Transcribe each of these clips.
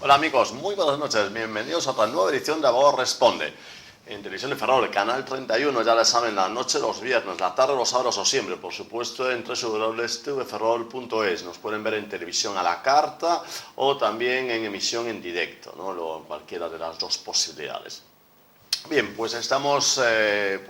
Hola amigos, muy buenas noches, bienvenidos a otra nueva edición de Abogado Responde. En Televisión de Ferrol, Canal 31, ya les saben, la noche los viernes, la tarde los sábados o siempre, por supuesto en www.tvferrol.es. Nos pueden ver en televisión a la carta o también en emisión en directo, ¿no? Cualquiera de las dos posibilidades. Bien, pues estamos en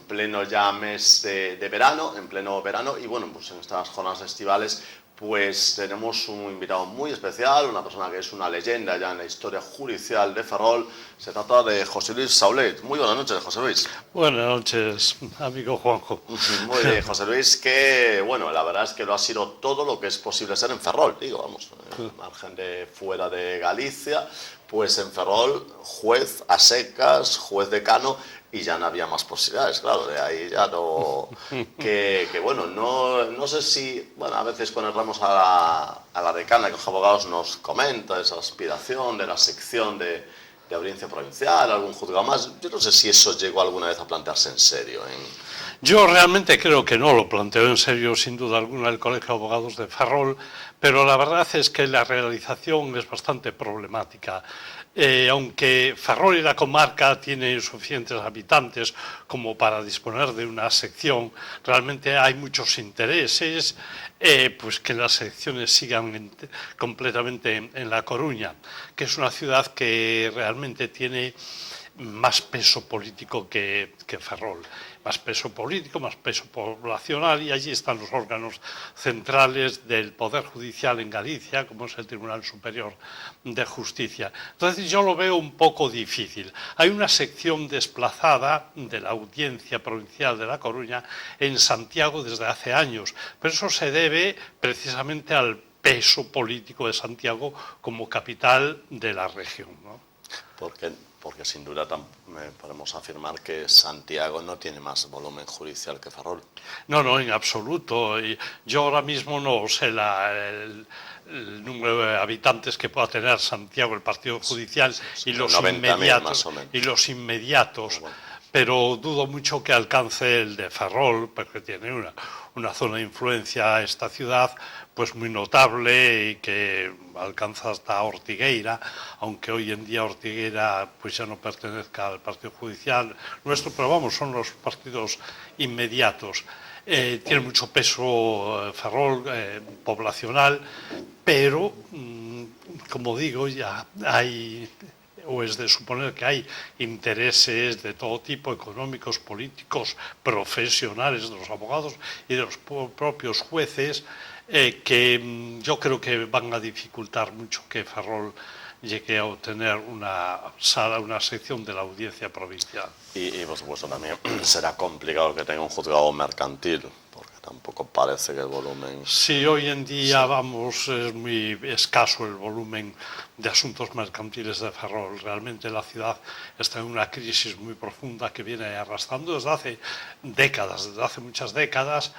pleno ya mes de verano, en pleno verano, y bueno, pues en estas jornadas estivales pues tenemos un invitado muy especial, una persona que es una leyenda ya en la historia judicial de Ferrol. Se trata de José Luis Saulet. Muy buenas noches, José Luis. Buenas noches, amigo Juanjo. Muy bien, José Luis, que bueno, la verdad es que lo ha sido todo lo que es posible ser en Ferrol, digo, vamos, al margen de fuera de Galicia, pues en Ferrol, juez a secas, juez decano, y ya no había más posibilidades, claro, de ahí ya no... que bueno, no sé si... Bueno, a veces cuando entramos a la decana, que los abogados nos comenta esa aspiración de la sección de audiencia provincial, algún juzgado más, yo no sé si eso llegó alguna vez a plantearse en serio. Yo realmente creo que no lo planteó en serio, sin duda alguna, el Colegio de Abogados de Ferrol, pero la verdad es que la realización es bastante problemática. Aunque Ferrol y la comarca tienen suficientes habitantes como para disponer de una sección, realmente hay muchos intereses pues que las secciones sigan completamente en La Coruña, que es una ciudad que realmente tiene más peso político que Ferrol. Más peso político, más peso poblacional, y allí están los órganos centrales del Poder Judicial en Galicia, como es el Tribunal Superior de Justicia. Entonces yo lo veo un poco difícil. Hay una sección desplazada de la Audiencia Provincial de La Coruña en Santiago desde hace años, pero eso se debe precisamente al peso político de Santiago como capital de la región, ¿no? Porque sin duda podemos afirmar que Santiago no tiene más volumen judicial que Ferrol. No, en absoluto. Yo ahora mismo no sé el número de habitantes que pueda tener Santiago, el partido judicial, y los inmediatos. Bueno. Pero dudo mucho que alcance el de Ferrol, porque tiene una zona de influencia esta ciudad pues muy notable y que alcanza hasta Ortigueira, aunque hoy en día Ortigueira pues ya no pertenezca al partido judicial nuestro, pero vamos, son los partidos inmediatos. Tiene mucho peso Ferrol poblacional, pero como digo, ya hay... o es de suponer que hay intereses de todo tipo, económicos, políticos, profesionales de los abogados y de los propios jueces, que yo creo que van a dificultar mucho que Ferrol llegue a obtener una sección de la audiencia provincial. Y por supuesto también será complicado que tenga un juzgado mercantil, porque tampoco parece que el volumen... Sí, hoy en día, vamos, es muy escaso el volumen de asuntos mercantiles de Ferrol. Realmente la ciudad está en una crisis muy profunda que viene arrastrando desde hace décadas, desde hace muchas décadas,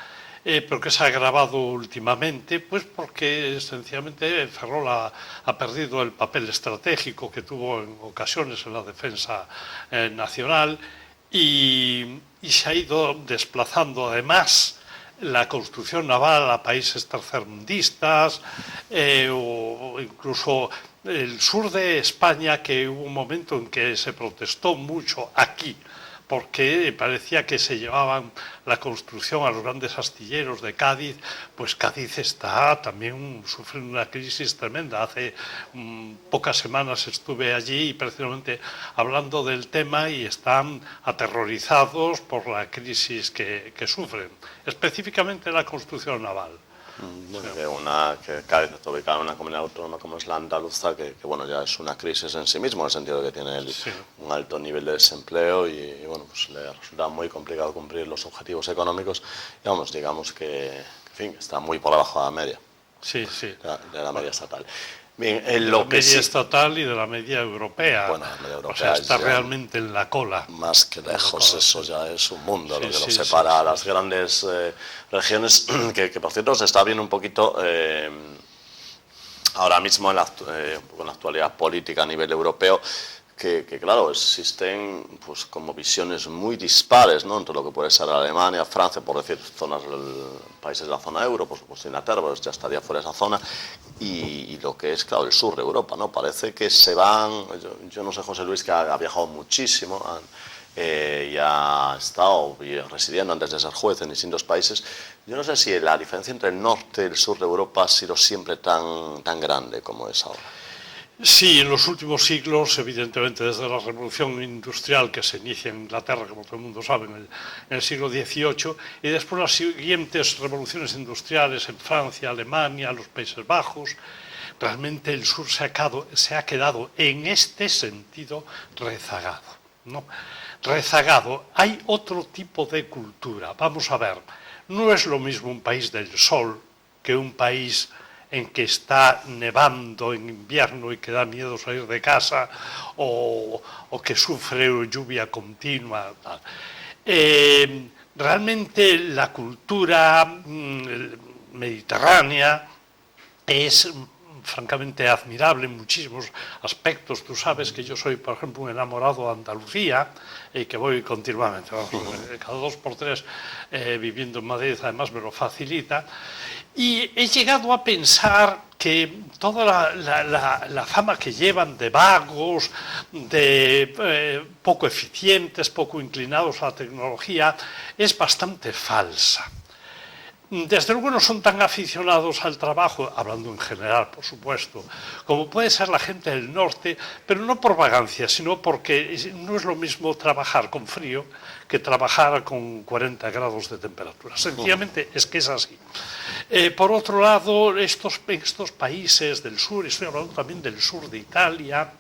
pero que se ha agravado últimamente, pues porque sencillamente Ferrol ha perdido el papel estratégico que tuvo en ocasiones en la defensa nacional y se ha ido desplazando además la construcción naval a países tercermundistas o incluso el sur de España, que hubo un momento en que se protestó mucho aquí porque parecía que se llevaban la construcción a los grandes astilleros de Cádiz. Pues Cádiz está también sufriendo una crisis tremenda. Hace pocas semanas estuve allí y precisamente hablando del tema, y están aterrorizados por la crisis que sufren, específicamente la construcción naval. Que Cádiz está ubicada en una comunidad autónoma como es la andaluza, que bueno, ya es una crisis en sí mismo, en el sentido de que tiene un alto nivel de desempleo y bueno, pues le resulta muy complicado cumplir los objetivos económicos, y vamos, digamos que en fin, está muy por debajo de la media. Sí. De la media estatal. Bien, de la media estatal y de la media europea. Bueno, la media europea, o sea, está realmente en la cola. Más que lejos, eso ya es un mundo, lo que lo separa a las grandes regiones, que por cierto se está viendo un poquito ahora mismo en un poco en la actualidad política a nivel europeo, que claro, existen pues como visiones muy dispares, ¿no?, entre lo que puede ser Alemania, Francia, por decir países de la zona euro, por supuesto Inglaterra, pues ya estaría fuera de esa zona, y lo que es, claro, el sur de Europa, ¿no? Parece que se van, yo no sé, José Luis, que ha viajado muchísimo, y ha estado residiendo antes de ser juez en distintos países. Yo no sé si la diferencia entre el norte y el sur de Europa ha sido siempre tan grande como es ahora. Sí, en los últimos siglos, evidentemente, desde la revolución industrial que se inicia en Inglaterra, como todo el mundo sabe, en el siglo XVIII, y después las siguientes revoluciones industriales en Francia, Alemania, los Países Bajos, realmente el sur se ha quedado en este sentido rezagado, ¿no? Rezagado. Hay otro tipo de cultura. Vamos a ver, no es lo mismo un país del sol que un país en que está nevando en invierno y que da miedo salir de casa, o que sufre lluvia continua. Realmente la cultura mediterránea es francamente admirable en muchísimos aspectos. Tú sabes que yo soy, por ejemplo, un enamorado de Andalucía y que voy continuamente, cada 2 por 3 viviendo en Madrid, además me lo facilita. Y he llegado a pensar que toda la fama que llevan de vagos, de poco eficientes, poco inclinados a la tecnología, es bastante falsa. Desde luego no son tan aficionados al trabajo, hablando en general, por supuesto, como puede ser la gente del norte, pero no por vagancia, sino porque no es lo mismo trabajar con frío que trabajar con 40 grados de temperatura. Sencillamente es que es así. Por otro lado, estos países del sur, estoy hablando también del sur de Italia,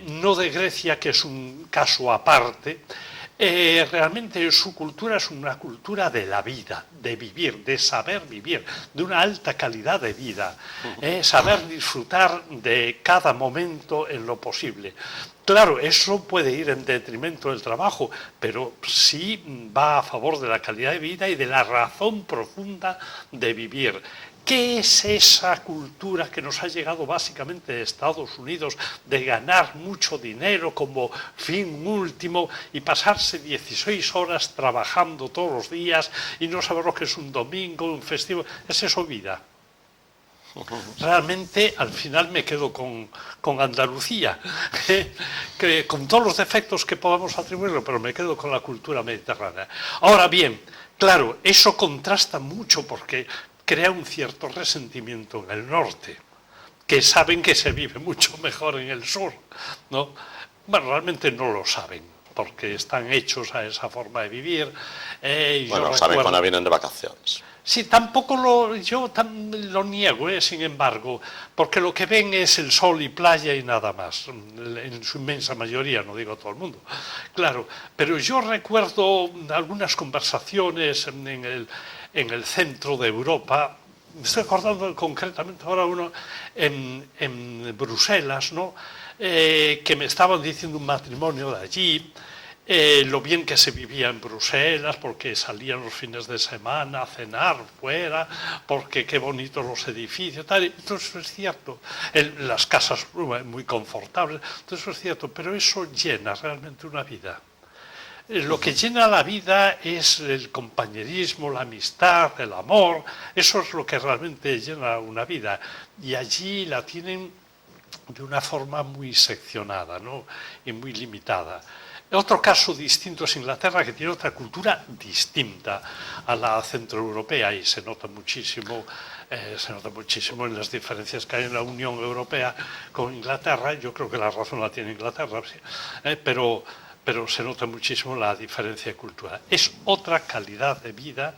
no de Grecia, que es un caso aparte, realmente su cultura es una cultura de la vida, de vivir, de saber vivir, de una alta calidad de vida, saber disfrutar de cada momento en lo posible. Claro, eso puede ir en detrimento del trabajo, pero sí va a favor de la calidad de vida y de la razón profunda de vivir. ¿Qué es esa cultura que nos ha llegado básicamente de Estados Unidos, de ganar mucho dinero como fin último y pasarse 16 horas trabajando todos los días y no saber lo que es un domingo, un festivo? ¿Es eso vida? Realmente al final me quedo con Andalucía, que con todos los defectos que podamos atribuirlo, pero me quedo con la cultura mediterránea. Ahora bien, claro, eso contrasta mucho porque crea un cierto resentimiento en el norte, que saben que se vive mucho mejor en el sur, ¿no? Bueno, realmente no lo saben, porque están hechos a esa forma de vivir. Bueno, saben cuando vienen de vacaciones. Sí, tampoco yo lo niego, sin embargo, porque lo que ven es el sol y playa y nada más, en su inmensa mayoría, no digo todo el mundo, claro, pero yo recuerdo algunas conversaciones en el centro de Europa, me estoy acordando concretamente ahora uno en Bruselas, ¿no? Que me estaban diciendo un matrimonio de allí, lo bien que se vivía en Bruselas, porque salían los fines de semana a cenar fuera, porque qué bonitos los edificios, tal. Entonces eso es cierto, las casas muy confortables, entonces eso es cierto, pero eso llena realmente una vida. Lo que llena la vida es el compañerismo, la amistad, el amor, eso es lo que realmente llena una vida, y allí la tienen de una forma muy seccionada, ¿no?, y muy limitada. Otro caso distinto es Inglaterra, que tiene otra cultura distinta a la centroeuropea y se nota muchísimo en las diferencias que hay en la Unión Europea con Inglaterra. Yo creo que la razón la tiene Inglaterra, pero se nota muchísimo la diferencia de cultura. Es otra calidad de vida,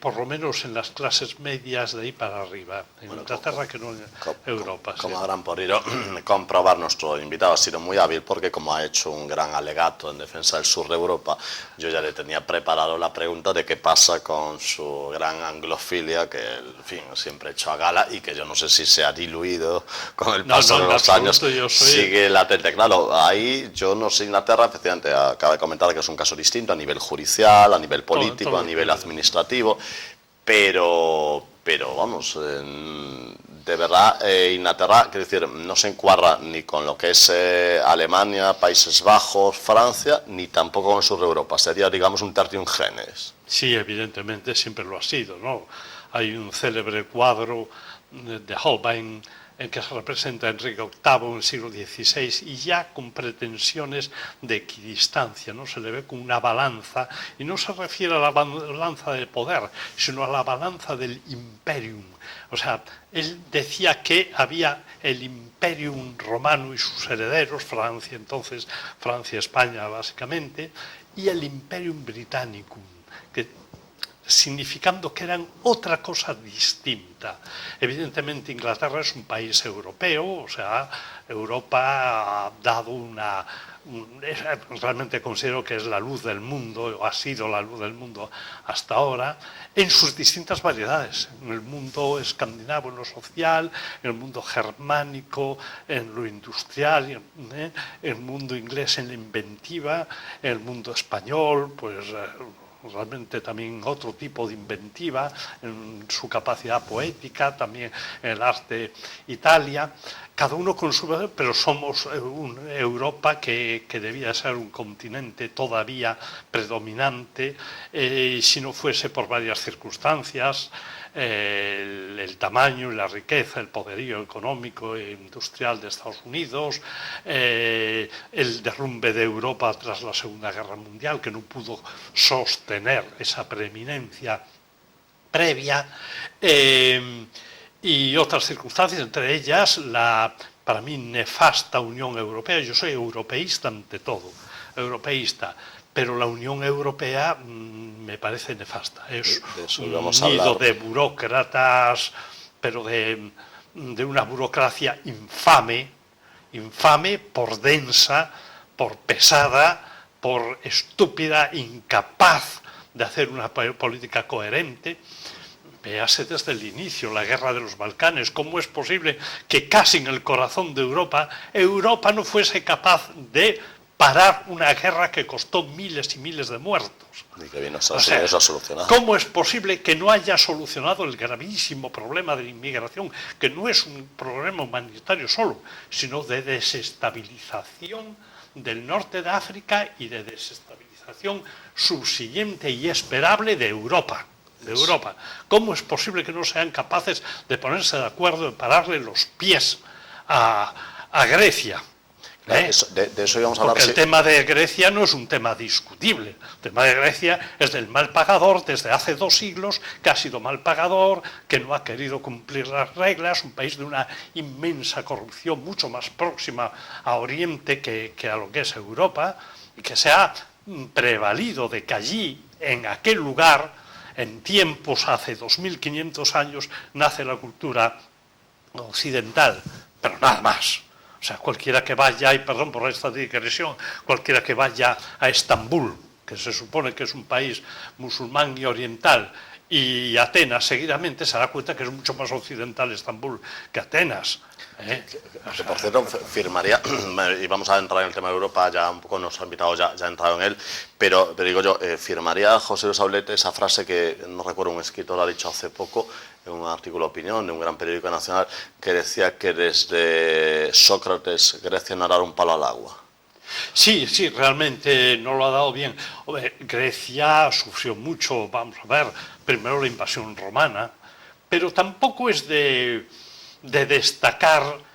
por lo menos en las clases medias de ahí para arriba, en Inglaterra que no en Europa. Como habrán podido comprobar, nuestro invitado ha sido muy hábil porque como ha hecho un gran alegato en defensa del sur de Europa, yo ya le tenía preparado la pregunta de qué pasa con su gran anglofilia, que en fin, siempre he hecho a gala y que yo no sé si se ha diluido con el paso de los años, sigue latente. Claro, ahí yo no sé, Inglaterra, efectivamente, acaba de comentar que es un caso distinto a nivel judicial, a nivel político, a nivel administrativo, pero pero vamos, de verdad, Inglaterra, quiero decir, no se encuadra ni con lo que es Alemania, Países Bajos, Francia, ni tampoco con el sur de Europa. Sería, digamos, un tertium genes. Sí, evidentemente siempre lo ha sido, ¿no? Hay un célebre cuadro de Holbein en que se representa a Enrique VIII en el siglo XVI y ya con pretensiones de equidistancia, ¿no? Se le ve con una balanza, y no se refiere a la balanza del poder, sino a la balanza del imperium. O sea, él decía que había el imperium romano y sus herederos, Francia entonces, Francia, España básicamente, y el imperium britannicum, que significando que eran otra cosa distinta. Evidentemente Inglaterra es un país europeo, o sea, Europa ha dado realmente considero que es la luz del mundo, o ha sido la luz del mundo hasta ahora, en sus distintas variedades, en el mundo escandinavo en lo social, en el mundo germánico en lo industrial, en el mundo inglés en la inventiva, en el mundo español, pues realmente también otro tipo de inventiva, en su capacidad poética, también en el arte Italia, cada uno con su... pero somos Europa que debía ser un continente todavía predominante, si no fuese por varias circunstancias, el tamaño y la riqueza, el poderío económico e industrial de Estados Unidos, el derrumbe de Europa tras la Segunda Guerra Mundial, que no pudo sostener esa preeminencia previa, y otras circunstancias, entre ellas la, para mí, nefasta Unión Europea. Yo soy europeísta ante todo, europeísta, pero la Unión Europea me parece nefasta. Es un nido de burócratas, pero de una burocracia infame, por densa, por pesada, por estúpida, incapaz de hacer una política coherente. Véase desde el inicio, la guerra de los Balcanes. ¿Cómo es posible que casi en el corazón de Europa no fuese capaz de parar una guerra que costó miles y miles de muertos? Y que vino Estados Unidos a solucionar. ¿Cómo es posible que no haya solucionado el gravísimo problema de la inmigración, que no es un problema humanitario solo, sino de desestabilización del norte de África y de desestabilización subsiguiente y esperable de Europa? ¿Cómo es posible que no sean capaces de ponerse de acuerdo en pararle los pies a Grecia? De eso íbamos a hablar. Porque el tema de Grecia no es un tema discutible. El tema de Grecia es del mal pagador desde hace 2 siglos, que ha sido mal pagador, que no ha querido cumplir las reglas, un país de una inmensa corrupción mucho más próxima a Oriente que a lo que es Europa, y que se ha prevalido de que allí, en aquel lugar, en tiempos hace 2500 años, nace la cultura occidental, pero nada más. O sea, cualquiera que vaya, y perdón por esta digresión, cualquiera que vaya a Estambul, que se supone que es un país musulmán y oriental, y Atenas seguidamente, se da cuenta que es mucho más occidental Estambul que Atenas. Que por cierto, firmaría, y vamos a entrar en el tema de Europa, ya un poco nos ha invitado, ya ha entrado en él, pero digo yo, firmaría José Luis Aulete esa frase que, no recuerdo, un escritor ha dicho hace poco, en un artículo de opinión de un gran periódico nacional, que decía que desde Sócrates Grecia no ha dado un palo al agua. Sí, realmente no lo ha dado bien. Grecia sufrió mucho, vamos a ver, primero la invasión romana, pero tampoco es de destacar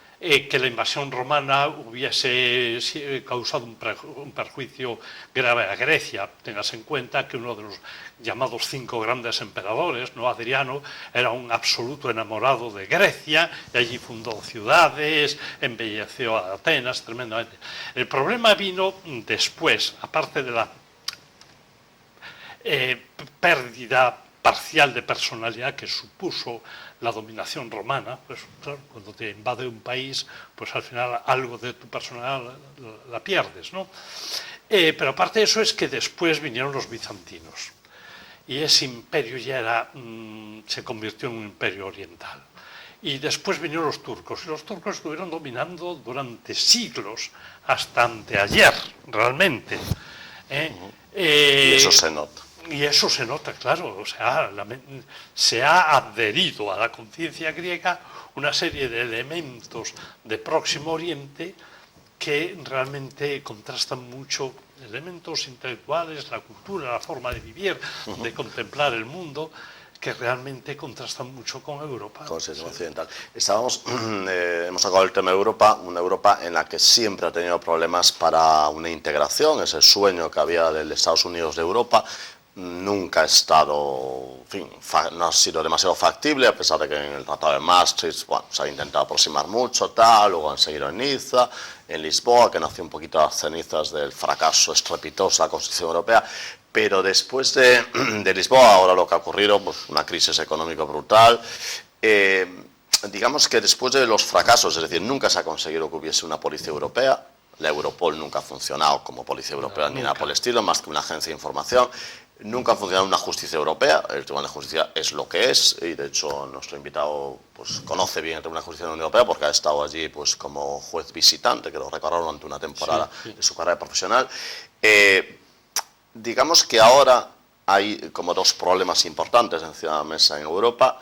que la invasión romana hubiese causado un perjuicio grave a Grecia. Tengas en cuenta que uno de los llamados 5 grandes emperadores, ¿no? Adriano, era un absoluto enamorado de Grecia, y allí fundó ciudades, embelleció a Atenas tremendamente. El problema vino después, aparte de la pérdida parcial de personalidad que supuso la dominación romana. Pues claro, cuando te invade un país, pues al final algo de tu personalidad la pierdes, ¿no? Pero aparte de eso es que después vinieron los bizantinos, y ese imperio ya se convirtió en un imperio oriental. Y después vinieron los turcos, y los turcos estuvieron dominando durante siglos, hasta anteayer, realmente. Y eso se nota. Y eso se nota, claro, o sea, se ha adherido a la conciencia griega una serie de elementos de Próximo Oriente que realmente contrastan mucho, elementos intelectuales, la cultura, la forma de vivir, de contemplar el mundo, que realmente contrastan mucho con Europa. Con el sistema occidental. Hemos sacado el tema de Europa, una Europa en la que siempre ha tenido problemas para una integración, ese sueño que había del Estados Unidos de Europa. Nunca ha estado, en fin, no ha sido demasiado factible, a pesar de que en el Tratado de Maastricht, bueno, se ha intentado aproximar mucho, luego han seguido en Niza, en Lisboa, que nació un poquito a las cenizas del fracaso estrepitoso de la Constitución Europea, pero después de Lisboa, ahora lo que ha ocurrido, pues una crisis económica brutal. Digamos que después de los fracasos, es decir, nunca se ha conseguido que hubiese una policía europea. La Europol nunca ha funcionado como policía europea ni nada por el estilo, más que una agencia de información. Nunca ha funcionado una justicia europea. El Tribunal de Justicia es lo que es, y de hecho nuestro invitado pues conoce bien el Tribunal de Justicia de la Unión Europea porque ha estado allí pues como juez visitante, que lo recordaron durante una temporada de su carrera profesional. Digamos que ahora hay como dos problemas importantes encima de la mesa en Europa.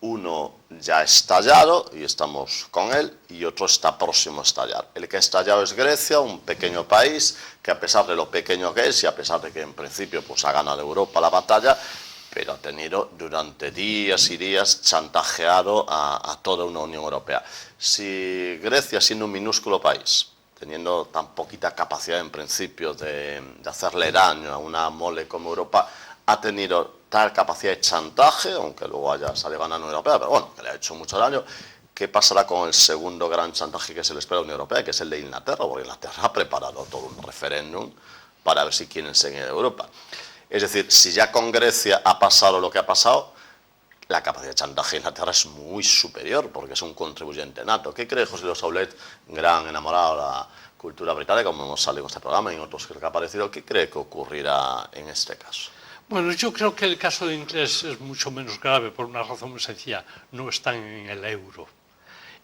Uno ya ha estallado y estamos con él, y otro está próximo a estallar. El que ha estallado es Grecia, un pequeño país que, a pesar de lo pequeño que es y a pesar de que en principio pues ha ganado Europa la batalla, pero ha tenido durante días y días chantajeado a toda una Unión Europea. Si Grecia, siendo un minúsculo país, teniendo tan poquita capacidad en principio de hacerle daño a una mole como Europa, ha tenido tal capacidad de chantaje, aunque luego haya salido ganando la Unión Europea, pero bueno, que le ha hecho mucho daño. ¿Qué pasará con el segundo gran chantaje que se le espera a la Unión Europea, que es el de Inglaterra? Porque Inglaterra ha preparado todo un referéndum para ver si quieren seguir en Europa. Es decir, si ya con Grecia ha pasado lo que ha pasado, la capacidad de chantaje de Inglaterra es muy superior, porque es un contribuyente nato. ¿Qué cree José Luis Aulet, gran enamorado de la cultura británica, como hemos salido en este programa y en otros que ha aparecido? ¿Qué cree que ocurrirá en este caso? Bueno, yo creo que el caso de inglés es mucho menos grave por una razón muy sencilla. No están en el euro.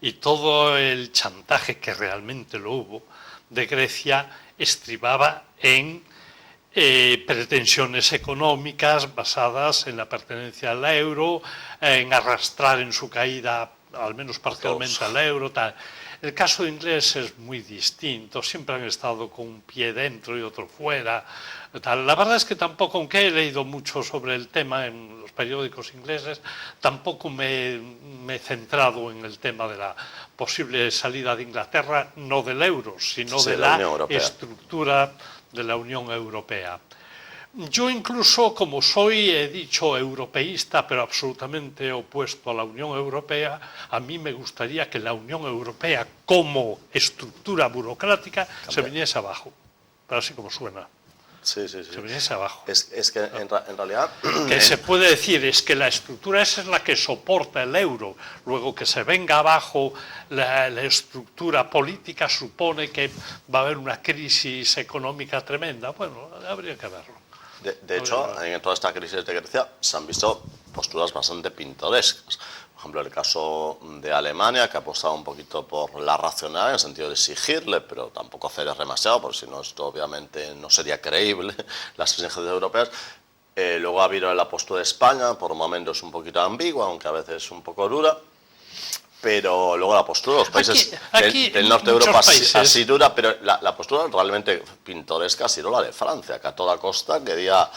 Y todo el chantaje que realmente lo hubo de Grecia estribaba en pretensiones económicas basadas en la pertenencia al euro, en arrastrar en su caída, al menos parcialmente, al euro, tal. El caso de inglés es muy distinto, siempre han estado con un pie dentro y otro fuera. Tal. La verdad es que tampoco, aunque he leído mucho sobre el tema en los periódicos ingleses, tampoco me he centrado en el tema de la posible salida de Inglaterra, no del euro, sino de la estructura de la Unión Europea. Yo incluso, como soy, he dicho, europeísta, pero absolutamente opuesto a la Unión Europea, a mí me gustaría que la Unión Europea como estructura burocrática se viniese abajo, pero así como suena. Sí. Se viniese abajo. Es que en realidad... Que se puede decir es que la estructura esa es la que soporta el euro. Luego que se venga abajo la estructura política supone que va a haber una crisis económica tremenda. Bueno, habría que verlo. De hecho, en toda esta crisis de Grecia se han visto posturas bastante pintorescas. Por ejemplo, el caso de Alemania, que ha apostado un poquito por la racionalidad en el sentido de exigirle, pero tampoco ceder demasiado, porque si no, esto obviamente no sería creíble, las exigencias europeas. Luego ha habido la postura de España, por momentos un poquito ambigua, aunque a veces un poco dura. Pero luego la postura de los países del norte de Europa ha sido dura, pero la postura realmente pintoresca ha sido la de Francia, que a toda costa quería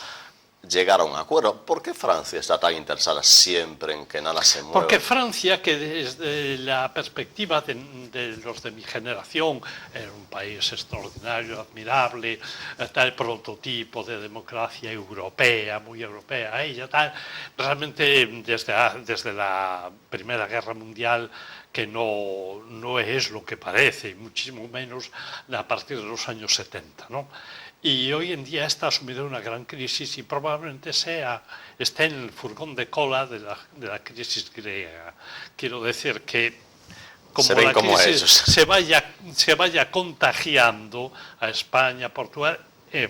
llegar a un acuerdo. ¿Por qué Francia está tan interesada siempre en que nada se mueva? Porque Francia, que desde la perspectiva de los de mi generación, era un país extraordinario, admirable, tal prototipo de democracia europea, muy europea, ella tal, realmente desde la Primera Guerra Mundial, que no es lo que parece, y muchísimo menos a partir de los años 70, ¿no? Y hoy en día está sumido en una gran crisis y probablemente esté en el furgón de cola de la crisis griega. Quiero decir que como la crisis se vaya contagiando a España, Portugal,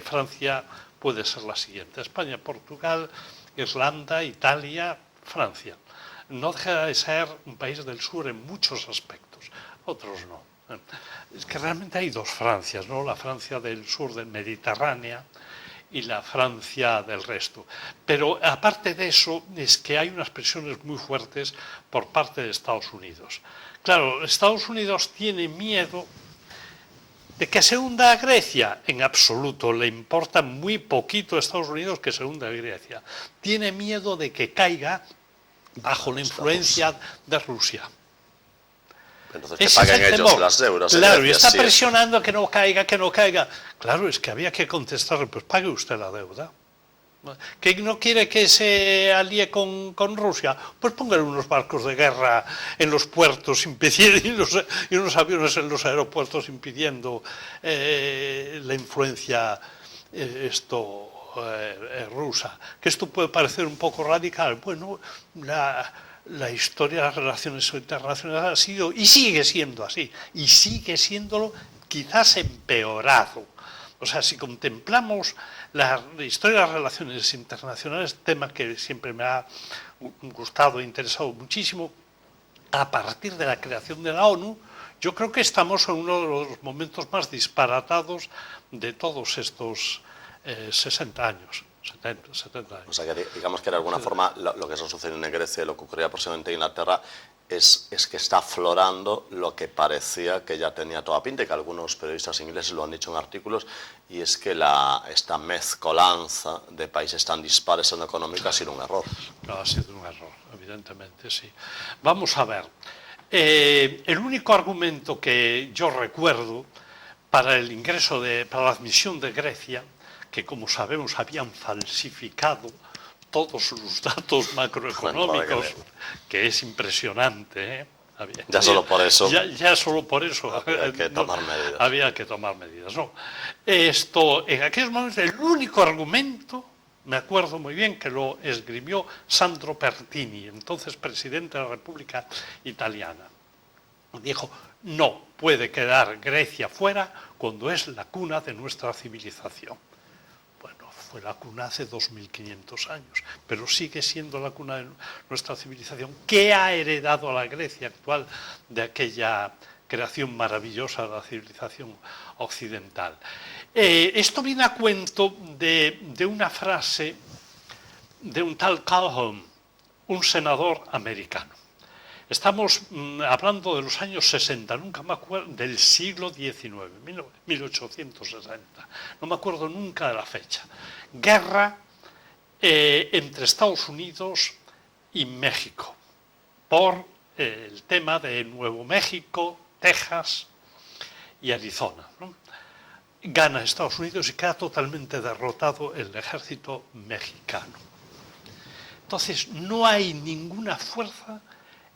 Francia puede ser la siguiente. España, Portugal, Irlanda, Italia, Francia. No deja de ser un país del sur en muchos aspectos, otros no. Es que realmente hay dos Francias, ¿no? La Francia del sur del Mediterráneo y la Francia del resto. Pero aparte de eso, es que hay unas presiones muy fuertes por parte de Estados Unidos. Claro, Estados Unidos tiene miedo de que se hunda Grecia. En absoluto, le importa muy poquito a Estados Unidos que se hunda Grecia. Tiene miedo de que caiga bajo la influencia de Rusia. Entonces que paguen ellos las deudas. Claro, y está presionando que no caiga, que no caiga. Claro, es que había que contestarle, pues pague usted la deuda. ¿Que no quiere que se alíe con Rusia? Pues póngale unos barcos de guerra en los puertos y unos aviones en los aeropuertos impidiendo la influencia rusa. Que esto puede parecer un poco radical. Bueno, la historia de las relaciones internacionales ha sido y sigue siendo así. Y sigue siéndolo quizás empeorado. O sea, si contemplamos la historia de las relaciones internacionales, tema que siempre me ha gustado e interesado muchísimo, a partir de la creación de la ONU, yo creo que estamos en uno de los momentos más disparatados de todos estos 60 años. 70 años. O sea, que digamos que de alguna forma lo que está sucediendo en Grecia y lo que ocurría próximamente en Inglaterra es que está aflorando lo que parecía que ya tenía toda pinta, y que algunos periodistas ingleses lo han dicho en artículos, y es que esta mezcolanza de países tan dispares en lo económico ha sido un error. No, ha sido un error, evidentemente, sí. Vamos a ver. El único argumento que yo recuerdo para el ingreso para la admisión de Grecia, que como sabemos habían falsificado todos los datos macroeconómicos, que es impresionante, ¿eh? Solo por eso. Ya solo por eso había que tomar medidas. Había que tomar medidas, ¿no? En aquellos momentos, el único argumento, me acuerdo muy bien, que lo esgrimió Sandro Pertini, entonces presidente de la República Italiana. Dijo, no puede quedar Grecia fuera cuando es la cuna de nuestra civilización. Fue la cuna hace 2500 años, pero sigue siendo la cuna de nuestra civilización. ¿Qué ha heredado a la Grecia actual de aquella creación maravillosa de la civilización occidental? Esto viene a cuento de una frase de un tal Calhoun, un senador americano. Estamos hablando de los años 60, nunca me acuerdo, del siglo XIX, 1860. No me acuerdo nunca de la fecha. Guerra entre Estados Unidos y México por el tema de Nuevo México, Texas y Arizona, ¿no? Gana Estados Unidos y queda totalmente derrotado el ejército mexicano. Entonces no hay ninguna fuerza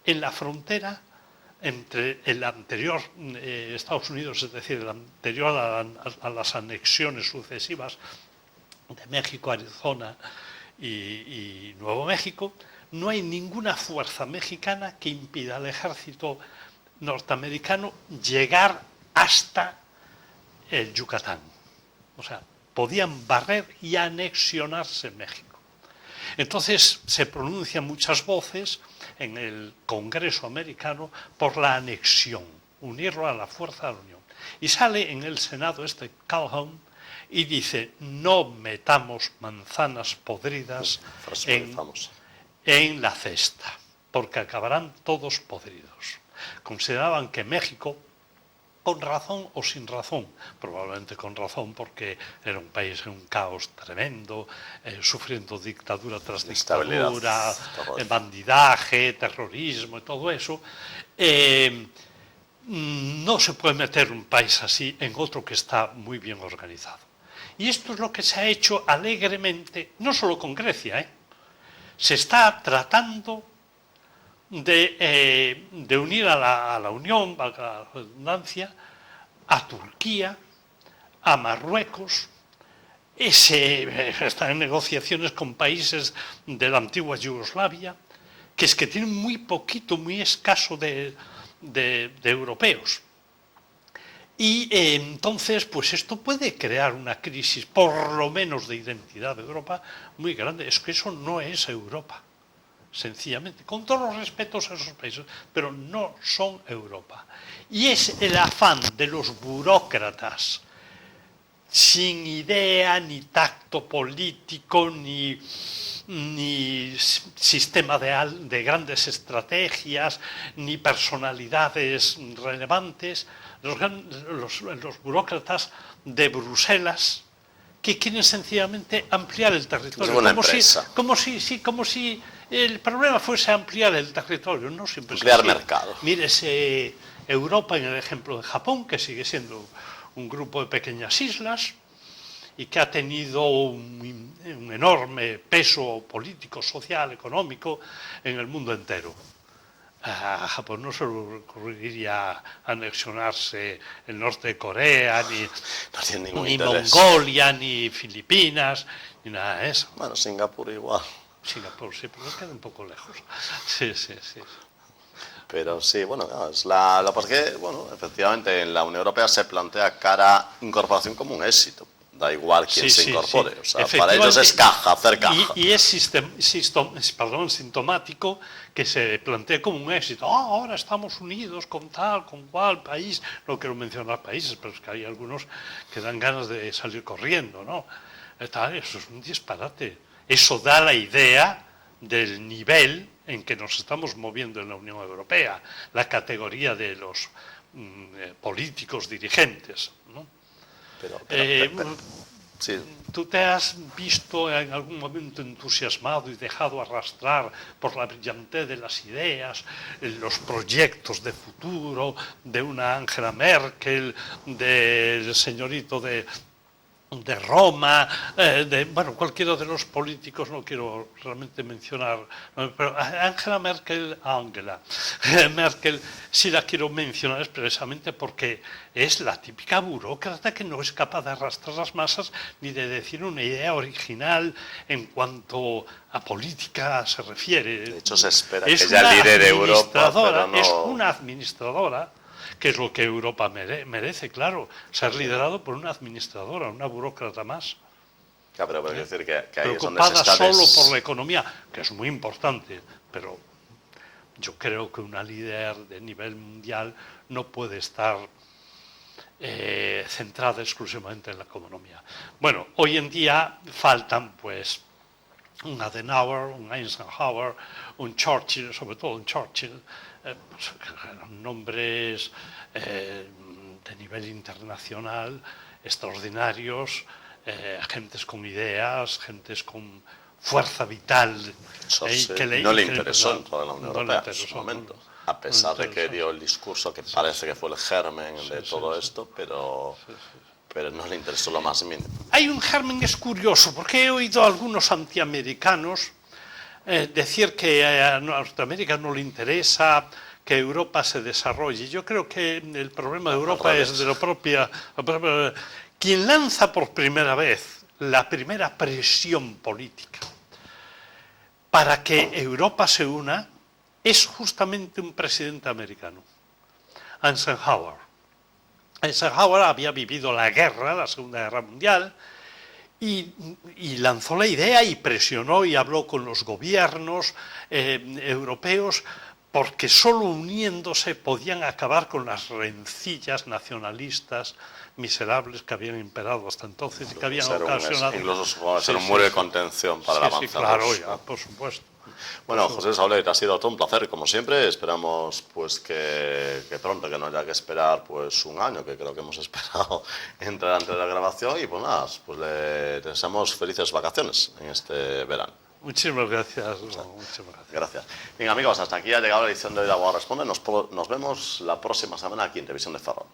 en la frontera entre el anterior Estados Unidos, es decir, el anterior a las anexiones sucesivas de México, Arizona y Nuevo México, no hay ninguna fuerza mexicana que impida al ejército norteamericano llegar hasta el Yucatán. O sea, podían barrer y anexionarse México. Entonces se pronuncian muchas voces en el Congreso americano por la anexión, unirlo a la fuerza de la Unión. Y sale en el Senado Calhoun y dice, no metamos manzanas podridas en la cesta, porque acabarán todos podridos. Consideraban que México, con razón o sin razón, probablemente con razón porque era un país en un caos tremendo, sufriendo dictadura tras dictadura, bandidaje, terrorismo y todo eso, no se puede meter un país así en otro que está muy bien organizado. Y esto es lo que se ha hecho alegremente, no solo con Grecia, se está tratando de unir a la Unión, valga la redundancia, a Turquía, a Marruecos. Están en negociaciones con países de la antigua Yugoslavia, que tienen muy poquito, muy escaso de europeos. Y entonces, pues esto puede crear una crisis, por lo menos de identidad de Europa, muy grande. Es que eso no es Europa. Sencillamente, con todos los respetos a esos países, pero no son Europa. Y es el afán de los burócratas sin idea, ni tacto político, ni sistema de grandes estrategias, ni personalidades relevantes. Los burócratas de Bruselas que quieren sencillamente ampliar el territorio. Como si el problema fuese ampliar el territorio, no siempre ampliar mercado. Mírese Europa en el ejemplo de Japón, que sigue siendo un grupo de pequeñas islas y que ha tenido un enorme peso político, social, económico en el mundo entero. A Japón no se le ocurriría anexionarse el norte de Corea, ni Mongolia, ni Filipinas, ni nada de eso. Bueno, Singapur igual. Singapur sí, pero queda un poco lejos. Sí. Pero sí, bueno, la porque, bueno, efectivamente en la Unión Europea se plantea cara incorporación como un éxito. Da igual quién se incorpore. O sea, para ellos es hacer caja. Y es sintomático que se plantee como un éxito. Ahora estamos unidos con tal, con cual país. No quiero mencionar países, pero es que hay algunos que dan ganas de salir corriendo, ¿no? Eso es un disparate. Eso da la idea del nivel en que nos estamos moviendo en la Unión Europea, la categoría de los políticos dirigentes, ¿no? Sí. ¿Tú te has visto en algún momento entusiasmado y dejado arrastrar por la brillantez de las ideas, los proyectos de futuro de una Angela Merkel, del señorito de Roma, bueno, cualquiera de los políticos, no quiero realmente mencionar, pero Angela Merkel sí la quiero mencionar expresamente porque es la típica burócrata que no es capaz de arrastrar las masas ni de decir una idea original en cuanto a política se refiere. De hecho, se espera que ella lidere Europa, pero no... Es una administradora, que es lo que Europa merece, claro, ser liderado por una administradora, una burócrata más. Claro, pero hay que decir que ahí preocupada es donde solo por la economía, que es muy importante, pero yo creo que una líder de nivel mundial no puede estar centrada exclusivamente en la economía. Bueno, hoy en día faltan pues un Adenauer, un Eisenhower, un Churchill, sobre todo un Churchill, nombres de nivel internacional extraordinarios, gentes con ideas, gentes con fuerza vital. No le interesó en toda la Unión Europea en su momento, a pesar de que dio el discurso que parece que fue el germen de todo esto, pero no le interesó lo más mínimo. Hay un germen, es curioso, porque he oído a algunos antiamericanos decir que a Norteamérica no le interesa que Europa se desarrolle. Yo creo que el problema de Europa es de la propia... Quien lanza por primera vez la primera presión política para que Europa se una es justamente un presidente americano, Eisenhower. Eisenhower había vivido la guerra, la Segunda Guerra Mundial, y lanzó la idea y presionó y habló con los gobiernos europeos porque solo uniéndose podían acabar con las rencillas nacionalistas miserables que habían imperado hasta entonces y que habían ocasionado... Incluso ser un muro de contención para el avance. Sí, claro, ya, por supuesto. Bueno, José Saulet, ha sido todo un placer, como siempre. Esperamos pues que pronto, que no haya que esperar pues un año, que creo que hemos esperado entrar antes de la grabación. Y pues nada, pues le deseamos felices vacaciones en este verano. Muchísimas gracias. Gracias. Bien, amigos, hasta aquí ha llegado la edición de hoy de Abogado Responde. Nos vemos la próxima semana aquí en Televisión de Ferrol.